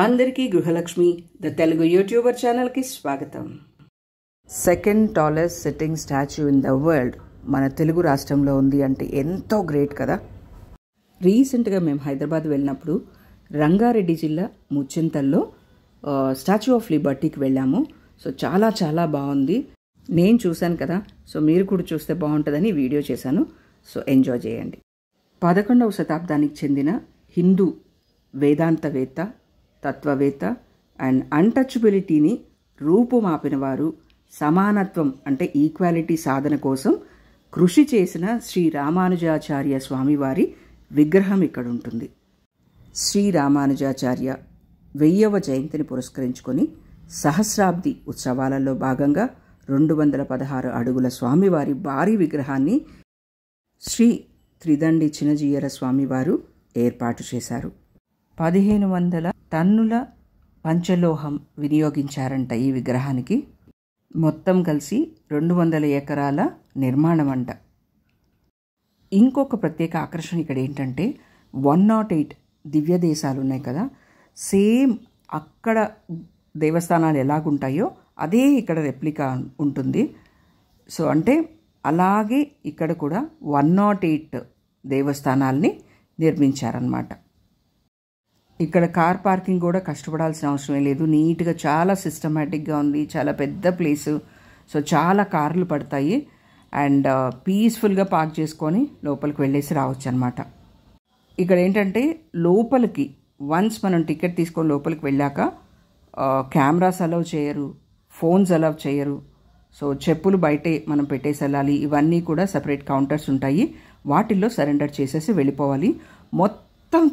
అందరికీ గృహలక్ష్మి the Telugu YouTuber ఛానల్కి స్వాగతం. Second tallest sitting statue in the world మన తెలుగు రాష్ట్రంలో ఉంది అంటే ఎంతో గ్రేట్ కదా. రీసెంట్గా మేము హైదరాబాద్ వెళ్ళినప్పుడు రంగారెడ్డి జిల్లా ముచ్చింతల్లో స్టాచ్యూ ఆఫ్ లిబర్టీకి వెళ్ళాము. సో చాలా చాలా బాగుంది. నేను చూశాను కదా, సో మీరు కూడా చూస్తే బాగుంటుందని వీడియో చేశాను. సో ఎంజాయ్ చేయండి. 11వ శతాబ్దానికి చెందిన హిందూ వేదాంతవేత్త, తత్వవేత్త అండ్ అన్టచబిలిటీని రూపుమాపిన వారు, సమానత్వం అంటే ఈక్వాలిటీ సాధన కోసం కృషి చేసిన శ్రీ రామానుజాచార్య స్వామివారి విగ్రహం ఇక్కడ ఉంటుంది. శ్రీ రామానుజాచార్య 1000వ జయంతిని పురస్కరించుకొని సహస్రాబ్ది ఉత్సవాలలో భాగంగా 216 అడుగుల స్వామివారి భారీ విగ్రహాన్ని శ్రీ త్రిదండి చినజీయర స్వామివారు ఏర్పాటు చేశారు. 1500 టన్నుల పంచలోహం వినియోగించారంట ఈ విగ్రహానికి. మొత్తం కలిసి 200 ఎకరాల నిర్మాణం అంట. ఇంకొక ప్రత్యేక ఆకర్షణ ఇక్కడ ఏంటంటే 108 దివ్య దేశాలు ఉన్నాయి కదా, సేమ్ అక్కడ దేవస్థానాలు ఎలాగుంటాయో అదే ఇక్కడ రెప్లికా ఉంటుంది. సో అంటే అలాగే ఇక్కడ కూడా 108 దేవస్థానాల్ని నిర్మించారన్నమాట. ఇక్కడ కార్ పార్కింగ్ కూడా కష్టపడాల్సిన అవసరమే లేదు. నీట్గా చాలా సిస్టమేటిక్గా ఉంది. చాలా పెద్ద ప్లేసు. సో చాలా కార్లు పడతాయి అండ్ పీస్ఫుల్గా పార్క్ చేసుకొని లోపలికి వెళ్ళేసి రావచ్చు అనమాట. ఇక్కడ ఏంటంటే లోపలికి వన్స్ మనం టికెట్ తీసుకొని లోపలికి వెళ్ళాక కెమెరాస్ అలౌ చేయరు, ఫోన్స్ అలౌ చేయరు. సో చెప్పులు బయటే మనం పెట్టేసి వెళ్ళాలి. ఇవన్నీ కూడా సపరేట్ కౌంటర్స్ ఉంటాయి. వాటిల్లో సరెండర్ చేసేసి వెళ్ళిపోవాలి. మొత్తం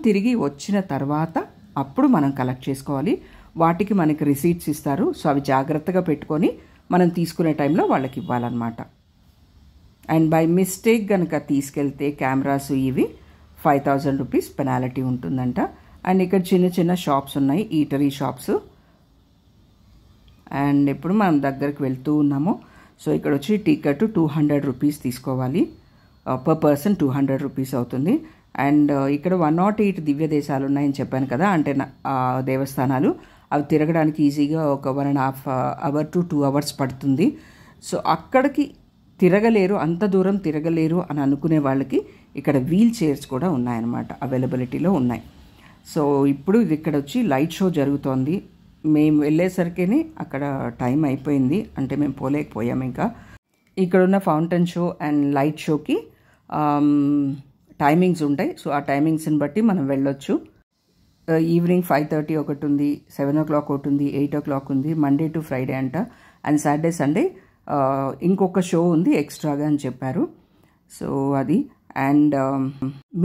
తిరిగి వచ్చిన తర్వాత అప్పుడు మనం కలెక్ట్ చేసుకోవాలి. వాటికి మనకి రిసీట్స్ ఇస్తారు. సో అవి జాగ్రత్తగా పెట్టుకొని మనం తీసుకునే టైంలో వాళ్ళకి ఇవ్వాలన్నమాట. అండ్ బై మిస్టేక్ కనుక తీసుకెళ్తే కెమెరాస్ ఇవి 5000 రూపీస్ పెనాల్టీ ఉంటుందంట. అండ్ ఇక్కడ చిన్న చిన్న షాప్స్ ఉన్నాయి, ఈటరీ షాప్స్. అండ్ ఇప్పుడు మనం దగ్గరికి వెళ్తూ ఉన్నాము. సో ఇక్కడ వచ్చి టికెట్ 200 రూపీస్ తీసుకోవాలి. పర్ పర్సన్ 200 రూపీస్ అవుతుంది. అండ్ ఇక్కడ 108 దివ్య దేశాలు ఉన్నాయని చెప్పాను కదా, అంటే దేవస్థానాలు. అవి తిరగడానికి ఈజీగా ఒక 1.5 అవర్ టు 2 అవర్స్ పడుతుంది. సో అక్కడికి తిరగలేరు, అంత దూరం తిరగలేరు అని అనుకునే వాళ్ళకి ఇక్కడ వీల్ చైర్స్ కూడా ఉన్నాయన్నమాట, అవైలబిలిటీలో ఉన్నాయి. సో ఇప్పుడు ఇది ఇక్కడ వచ్చి లైట్ షో జరుగుతోంది. మేము వెళ్ళేసరికి అక్కడ టైం అయిపోయింది, అంటే మేము పోలేకపోయాము. ఇంకా ఇక్కడ ఉన్న ఫౌంటైన్ షో అండ్ లైట్ షోకి టైమింగ్స్ ఉంటాయి. సో ఆ టైమింగ్స్ని బట్టి మనం వెళ్ళొచ్చు. ఈవినింగ్ 5:30 ఒకటి ఉంది, 7 o'clock ఒకటి ఉంది, 8 o'clock ఉంది. మండే టు ఫ్రైడే అంట. అండ్ సాటర్డే సండే ఇంకొక షో ఉంది ఎక్స్ట్రాగా అని చెప్పారు. సో అది. అండ్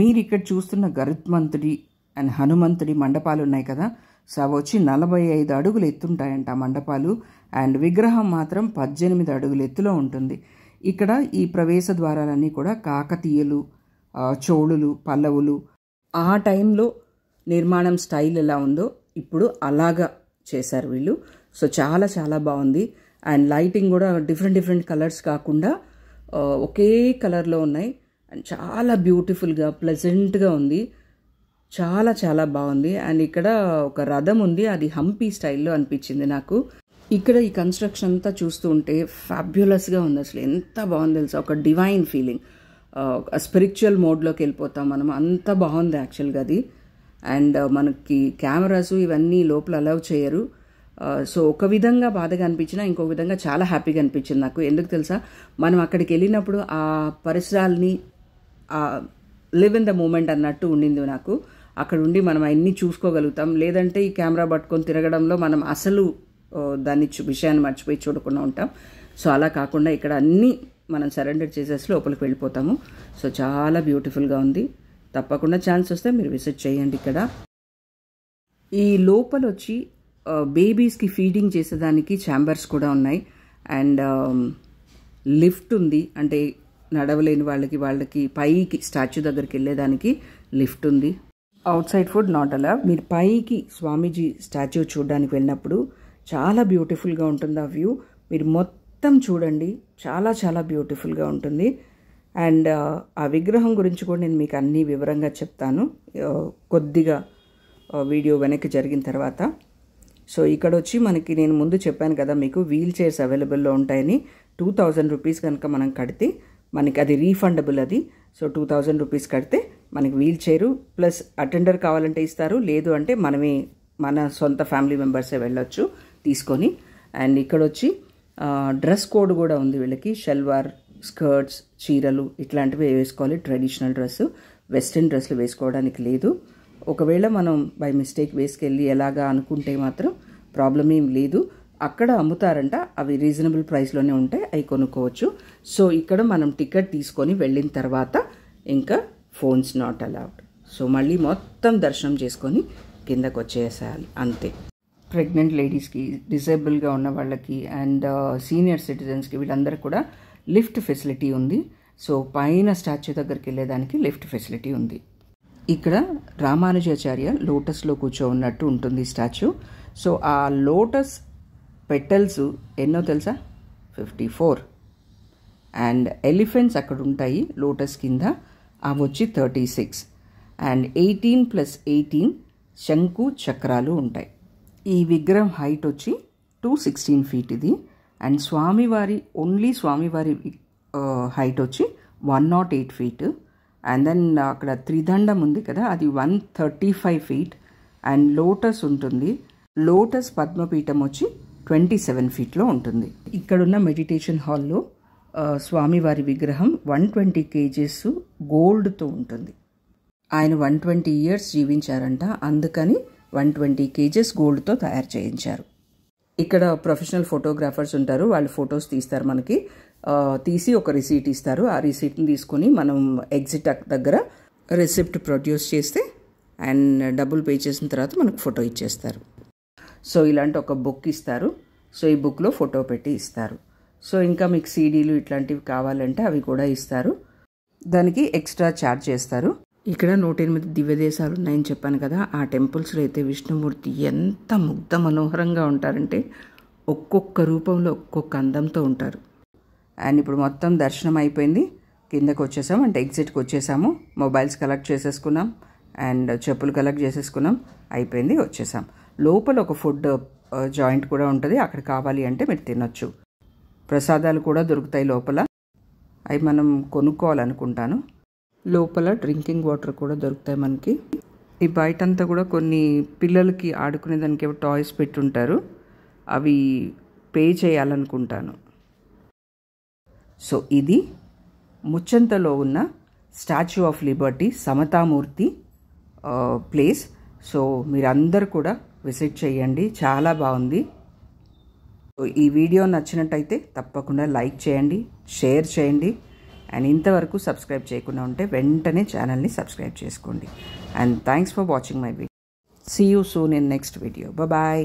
మీరు ఇక్కడ చూస్తున్న గరుత్మంతుడి అండ్ హనుమంతుడి మండపాలు ఉన్నాయి కదా, సో అవి వచ్చి 45 అడుగులు ఎత్తుంటాయంట ఆ మండపాలు. అండ్ విగ్రహం మాత్రం 18 అడుగుల ఎత్తులో ఉంటుంది. ఇక్కడ ఈ ప్రవేశ ద్వారాలన్నీ కూడా కాకతీయులు, చోళులు, పల్లవులు ఆ టైంలో నిర్మాణం స్టైల్ ఎలా ఉందో ఇప్పుడు అలాగా చేశారు వీళ్ళు. సో చాలా చాలా బాగుంది. అండ్ లైటింగ్ కూడా డిఫరెంట్ కలర్స్ కాకుండా ఒకే కలర్లో ఉన్నాయి. అండ్ చాలా బ్యూటిఫుల్గా ప్లెజెంట్గా ఉంది. చాలా చాలా బాగుంది. అండ్ ఇక్కడ ఒక రథం ఉంది, అది హంపీ స్టైల్లో అనిపించింది నాకు. ఇక్కడ ఈ కన్స్ట్రక్షన్ అంతా చూస్తూ ఉంటే ఫ్యాబ్యులస్గా ఉంది. అసలు ఎంత బాగుంది తెలుసా, ఒక డివైన్ ఫీలింగ్, స్పిరిచువల్ మోడ్లోకి వెళ్ళిపోతాం మనం. అంత బాగుంది యాక్చువల్గా అది. అండ్ మనకి కెమెరాస్ ఇవన్నీ లోపల అలౌ చేయరు. సో ఒక విధంగా బాధగా అనిపించినా ఇంకొక విధంగా చాలా హ్యాపీగా అనిపించింది నాకు. ఎందుకు తెలుసా, మనం అక్కడికి వెళ్ళినప్పుడు ఆ పరిసరాల్ని లివ్ ఇన్ ద మూమెంట్ అన్నట్టు ఉండింది నాకు. అక్కడ ఉండి మనం అన్నీ చూసుకోగలుగుతాం. లేదంటే ఈ కెమెరా పట్టుకొని తిరగడంలో మనం అసలు దాన్ని విషయాన్ని మర్చిపోయి చూడకుండా ఉంటాం. సో అలా కాకుండా ఇక్కడ అన్నీ మనం సరెండర్ చేసేసి లోపలికి వెళ్ళిపోతాము. సో చాలా బ్యూటిఫుల్గా ఉంది. తప్పకుండా ఛాన్స్ వస్తే మీరు విజిట్ చేయండి. ఇక్కడ ఈ లోపల వచ్చి బేబీస్కి ఫీడింగ్ చేసేదానికి ఛాంబర్స్ కూడా ఉన్నాయి. అండ్ లిఫ్ట్ ఉంది, అంటే నడవలేని వాళ్ళకి పైకి స్టాచ్యూ దగ్గరికి వెళ్ళేదానికి లిఫ్ట్ ఉంది. Out side food not allow. మీరు పైకి స్వామీజీ స్టాచ్యూ చూడడానికి వెళ్ళినప్పుడు చాలా బ్యూటిఫుల్గా ఉంటుంది ఆ వ్యూ. మీరు మొత్తం చూడండి, చాలా చాలా బ్యూటిఫుల్గా ఉంటుంది. అండ్ ఆ విగ్రహం గురించి కూడా నేను మీకు అన్ని వివరంగా చెప్తాను. కొద్దిగా వీడియో వెనక్కి జరిగిన తర్వాత. సో ఇక్కడ వచ్చి మనకి నేను ముందు చెప్పాను కదా మీకు వీల్ చైర్స్ అవైలబుల్లో ఉంటాయని. 2000 రూపీస్ కనుక మనం కడితే మనకి అది రీఫండబుల్ అది. సో 2000 రూపీస్ కడితే మనకి వీల్ చైరు ప్లస్ అటెండర్ కావాలంటే ఇస్తారు, లేదు అంటే మనమే మన సొంత ఫ్యామిలీ మెంబర్సే వెళ్ళొచ్చు తీసుకొని. అండ్ ఇక్కడ వచ్చి డ్రెస్ కోడ్ కూడా ఉంది వీళ్ళకి. షల్వార్, స్కర్ట్స్, చీరలు ఇట్లాంటివి వేసుకోవాలి. ట్రెడిషనల్ డ్రెస్, వెస్ట్రన్ డ్రెస్లు వేసుకోవడానికి లేదు. ఒకవేళ మనం బై మిస్టేక్ వేసుకెళ్ళి ఎలాగా అనుకుంటే మాత్రం ప్రాబ్లం ఏం లేదు. అక్కడ అమ్ముతారంట, అవి రీజనబుల్ ప్రైస్లోనే ఉంటాయి, అవి కొనుక్కోవచ్చు. సో ఇక్కడ మనం టికెట్ తీసుకొని వెళ్ళిన తర్వాత ఇంకా ఫోన్స్ నాట్ అలౌడ్. సో మళ్ళీ మొత్తం దర్శనం చేసుకొని కిందకు వచ్చేసేయాలి అంతే. ప్రెగ్నెంట్ లేడీస్కి, డిసేబుల్గా ఉన్న వాళ్ళకి అండ్ సీనియర్ సిటిజన్స్కి వీళ్ళందరికీ కూడా లిఫ్ట్ ఫెసిలిటీ ఉంది. సో పైన స్టాచ్యూ దగ్గరికి వెళ్ళేదానికి లిఫ్ట్ ఫెసిలిటీ ఉంది. ఇక్కడ రామానుజాచార్య లోటస్లో కూర్చోన్నట్టు ఉంటుంది స్టాచ్యూ. సో ఆ లోటస్ పెటల్స్ ఎన్నో తెలుసా? 54. అండ్ ఎలిఫెంట్స్ అక్కడ ఉంటాయి లోటస్ కింద, అవి వచ్చి 36. అండ్ 18+18 శంకు చక్రాలు ఉంటాయి. ఈ విగ్రహం హైట్ వచ్చి 216 feet ఇది. అండ్ స్వామివారి హైట్ వచ్చి 108 feet. అండ్ దెన్ అక్కడ త్రిదండం ఉంది కదా, అది 135 feet. అండ్ లోటస్ ఉంటుంది. లోటస్ పద్మపీఠం వచ్చి 27 feetలో ఉంటుంది. ఇక్కడున్న మెడిటేషన్ హాల్లో స్వామివారి విగ్రహం 120 kgs గోల్డ్తో ఉంటుంది. ఆయన 120 years జీవించారంట, అందుకని 120 kgs గోల్డ్తో తయారు చేయించారు. ఇక్కడ ప్రొఫెషనల్ ఫోటోగ్రాఫర్స్ ఉంటారు, వాళ్ళు ఫొటోస్ తీస్తారు మనకి. తీసి ఒక రిసీట్ ఇస్తారు. ఆ రిసీట్ని తీసుకొని మనం ఎగ్జిట్ దగ్గర రిసిప్ట్ ప్రొడ్యూస్ చేస్తే అండ్ డబ్బులు పే చేసిన తర్వాత మనకు ఫోటో ఇచ్చేస్తారు. సో ఇలాంటి ఒక బుక్ ఇస్తారు. సో ఈ బుక్లో ఫోటో పెట్టి ఇస్తారు. సో ఇంకా మీకు సీడీలు ఇట్లాంటివి కావాలంటే అవి కూడా ఇస్తారు, దానికి ఎక్స్ట్రా ఛార్జ్ చేస్తారు. ఇక్కడ 108 దివ్యదేశాలు ఉన్నాయని చెప్పాను కదా, ఆ టెంపుల్స్లో అయితే విష్ణుమూర్తి ఎంత ముగ్ధ మనోహరంగా ఉంటారంటే ఒక్కొక్క రూపంలో ఒక్కొక్క అందంతో ఉంటారు. అండ్ ఇప్పుడు మొత్తం దర్శనం అయిపోయింది, కిందకు వచ్చేసాం, అంటే ఎగ్జిట్కి వచ్చేసాము. మొబైల్స్ కలెక్ట్ చేసేసుకున్నాం అండ్ చెప్పులు కలెక్ట్ చేసేసుకున్నాం, అయిపోయింది, వచ్చేసాం. లోపల ఒక ఫుడ్ జాయింట్ కూడా ఉంటుంది, అక్కడ కావాలి అంటే మీరు తినొచ్చు. ప్రసాదాలు కూడా దొరుకుతాయి లోపల, అవి మనం కొనుక్కోవాలనుకుంటాను. లోపల డ్రింకింగ్ వాటర్ కూడా దొరుకుతాయి మనకి. ఈ బయటంతా కూడా కొన్ని పిల్లలకి ఆడుకునేదానికి టాయ్స్ పెట్టుంటారు, అవి పే చేయాలనుకుంటాను. సో ఇది ముచ్చంతలో ఉన్న statue of liberty Samathamurthy place. So మీరందరూ కూడా విజిట్ చేయండి, చాలా బాగుంది. ఈ వీడియో నచ్చినట్టయితే తప్పకుండా లైక్ చేయండి, షేర్ చేయండి. అండ్ ఇంతవరకు సబ్స్క్రైబ్ చేయకుండా ఉంటే వెంటనే ఛానల్ని సబ్స్క్రైబ్ చేసుకోండి. And thanks for watching my video. See you soon in next video. Bye.